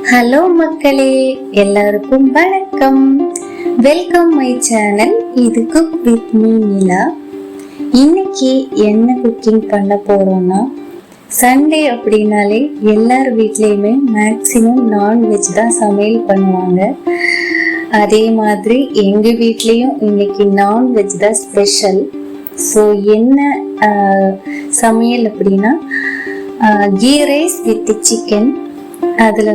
Hello மக்களே, எல்லாருக்கும் வணக்கம். Welcome my channel. இது குக் வித் மீ நிலா. இன்னைக்கு என்ன குக்கிங் பண்ண போறோம்னா, சண்டே அப்படின்னாலே எல்லார் வீட்லேயுமே மேக்சிமம் நான்வெஜ் தான் சமையல் பண்ணுவாங்க. அதே மாதிரி எங்கள் வீட்லேயும் இன்னைக்கு நான்வெஜ் தான் ஸ்பெஷல். ஸோ என்ன சமையல் அப்படின்னா, கீ ரைஸ் வித் சிக்கன். அதில்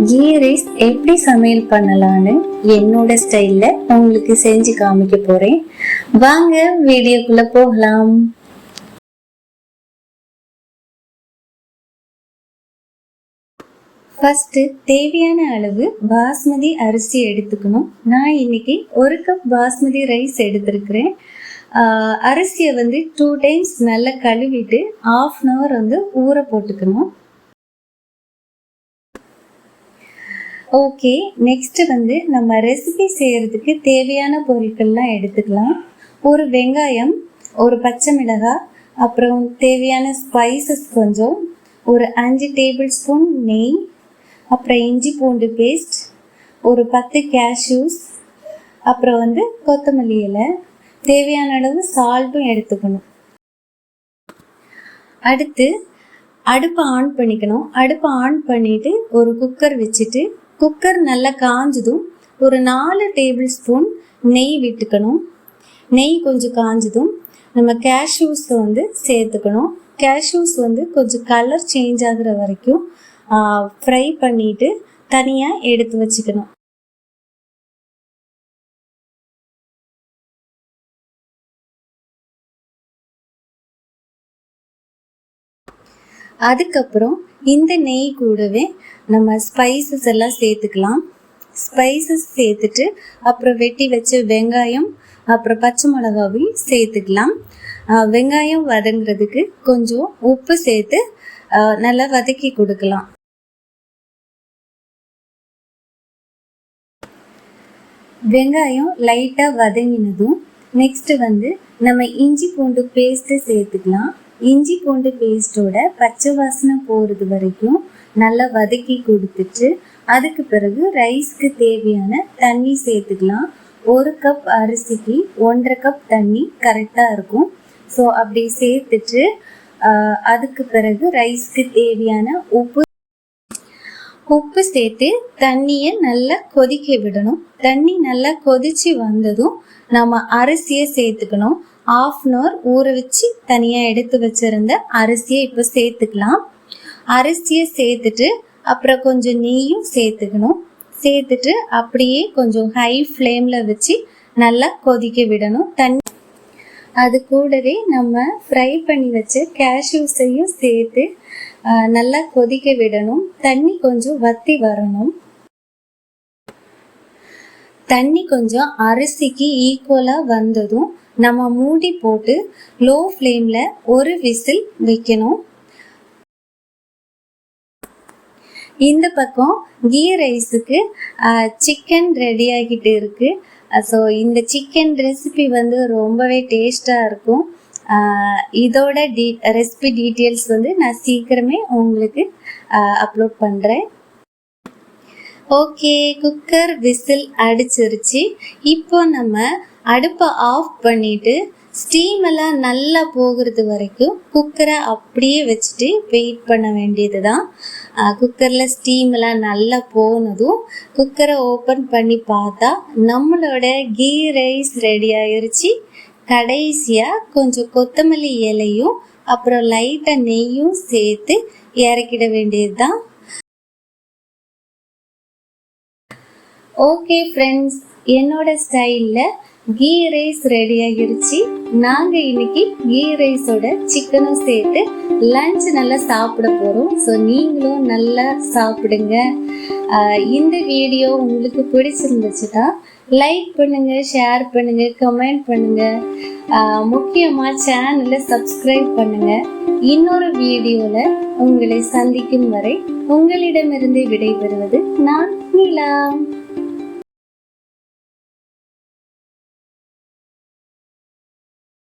கீ ரைஸ் எப்படி சமையல் பண்ணலான்னு என்னோட ஸ்டைலில் உங்களுக்கு செஞ்சு காமிக்க போகிறேன். வாங்க வீடியோக்குள்ளே போகலாம். ஃபஸ்ட்டு தேவையான அளவு பாஸ்மதி அரிசி எடுத்துக்கணும். நான் இன்னைக்கு 1 கப் பாஸ்மதி ரைஸ் எடுத்திருக்கிறேன். அரிசியை 2 டைம்ஸ் நல்லா கழுவிட்டு 1/2 hour ஊற போட்டுக்கணும். ஓகே, நெக்ஸ்ட் நம்ம ரெசிபி செய்யறதுக்கு தேவையான பொருட்கள்லாம் எடுத்துக்கலாம். ஒரு வெங்காயம், ஒரு பச்சை மிளகாய், அப்புறம் தேவையான ஸ்பைசஸ் கொஞ்சம், ஒரு 5 டேபிள் ஸ்பூன் நெய், அப்புறம் இஞ்சி பூண்டு பேஸ்ட், ஒரு 10 கேஷ்யூஸ், அப்புறம் கொத்தமல்லி இலை, தேவையான அளவு சால்ட்டும் எடுத்துக்கணும். அடுத்து அடுப்பை ஆன் பண்ணிக்கணும். அடுப்பை ஆன் பண்ணிட்டு ஒரு குக்கர் வச்சுட்டு, குக்கர் நல்லா காஞ்சதும் ஒரு 4 டேபிள் ஸ்பூன் நெய் விட்டுக்கணும். நெய் கொஞ்சம் காஞ்சதும் நம்ம கேஷ்யூஸை சேர்த்துக்கணும். கேஷ்யூஸ் கொஞ்சம் கலர் சேஞ்ச் ஆகுற வரைக்கும் ஃப்ரை பண்ணிட்டு தனியாக எடுத்து வச்சுக்கணும். அதுக்கப்புறம் இந்த நெய் கூடவே நம்ம ஸ்பைசஸ் எல்லாம் சேர்த்துக்கலாம். ஸ்பைசஸ் சேர்த்துட்டு அப்புறம் வெட்டி வச்ச வெங்காயம், அப்புறம் பச்சை மிளகாவையும் சேர்த்துக்கலாம். வெங்காயம் வதங்குறதுக்கு கொஞ்சம் உப்பு சேர்த்து நல்லா வதக்கி கொடுக்கலாம். வெங்காயம் லைட்டாக வதங்கினதும் நெக்ஸ்ட் நம்ம இஞ்சி பூண்டு பேஸ்ட்டு சேர்த்துக்கலாம். இஞ்சி பூண்டு பேஸ்ட்டோட பச்சை வாசனை போகிறது வரைக்கும் நல்லா வதக்கி கொடுத்துட்டு, அதுக்கு பிறகு ரைஸ்க்கு தேவையான தண்ணி சேர்த்துக்கலாம். 1 கப் அரிசிக்கு 1.5 கப் தண்ணி கரெக்டாக இருக்கும். ஸோ அப்படி சேர்த்துட்டு அதுக்கு பிறகு ரைஸ்க்கு தேவையான உப்பு சேர்த்து தண்ணியை நல்லா கொதிக்க விடணும். தண்ணி நல்லா கொதிச்சு வந்ததும் நம்ம அரிசியை சேர்த்துக்கணும். 1/2 hour ஊற வச்சு தனியாக எடுத்து வச்சிருந்த அரிசியை இப்போ சேர்த்துக்கலாம். அரிசியை சேர்த்துட்டு அப்புறம் கொஞ்சம் நெய்யும் சேர்த்துக்கணும். சேர்த்துட்டு அப்படியே கொஞ்சம் ஹை ஃப்ளேமில் வச்சு நல்லா கொதிக்க விடணும். அது கூடவே நம்ம ஃப்ரை பண்ணி வச்ச கேஷ்யூஸையும் சேர்த்து நல்லா கொதிக்க விடணும். தண்ணி கொஞ்சம் வத்தி வரணும். தண்ணி கொஞ்சம் அரிசிக்கு ஈக்குவலாக வந்ததும் நம்ம மூடி போட்டு லோ ஃப்ளேமில் ஒரு விசில் வைக்கணும். இந்த பக்கம் கீ ரைஸுக்கு சிக்கன் ரெடி ஆகிட்டு இருக்கு. ஸோ இந்த சிக்கன் ரெசிபி ரொம்பவே டேஸ்டாக இருக்கும். இதோட ரெசிபி டீட்டெயில்ஸ் நான் சீக்கிரமே உங்களுக்கு அப்லோட் பண்ணுறேன். ஓகே, குக்கர் விசில் அடிச்சிருச்சு. இப்போ நம்ம அடுப்பை ஆஃப் பண்ணிட்டு ஸ்டீம் எல்லாம் நல்லா போகிறது வரைக்கும் குக்கரை அப்படியே வச்சுட்டு வெயிட் பண்ண வேண்டியது தான். குக்கரில் ஸ்டீம் எல்லாம் நல்லா போனதும் குக்கரை ஓப்பன் பண்ணி பார்த்தா நம்மளோட கீ ரைஸ் ரெடி ஆயிருச்சு. கடைசியாக கொஞ்சம் கொத்தமல்லி இலையும் அப்புறம் லைட்டாக நெய்யும் சேர்த்து இறக்கிட வேண்டியது தான். ஓகே ஃப்ரெண்ட்ஸ், என்னோட ஸ்டைலில் கீ ரைஸ் ரெடி ஆகிருச்சு. நாங்கள் இன்னைக்கு கீ ரைஸோட சிக்கனும் சேர்த்து லஞ்ச் நல்லா சாப்பிட போகிறோம். ஸோ நீங்களும் நல்லா சாப்பிடுங்க. இந்த வீடியோ உங்களுக்கு பிடிச்சிருந்துச்சுன்னா லைக் பண்ணுங்கள், ஷேர் பண்ணுங்கள், கமெண்ட் பண்ணுங்கள். முக்கியமாக சேனலை சப்ஸ்கிரைப் பண்ணுங்கள். இன்னொரு வீடியோவில் உங்களை சந்திக்கும் வரை உங்களிடமிருந்து விடைபெறுவது நான் நிலா.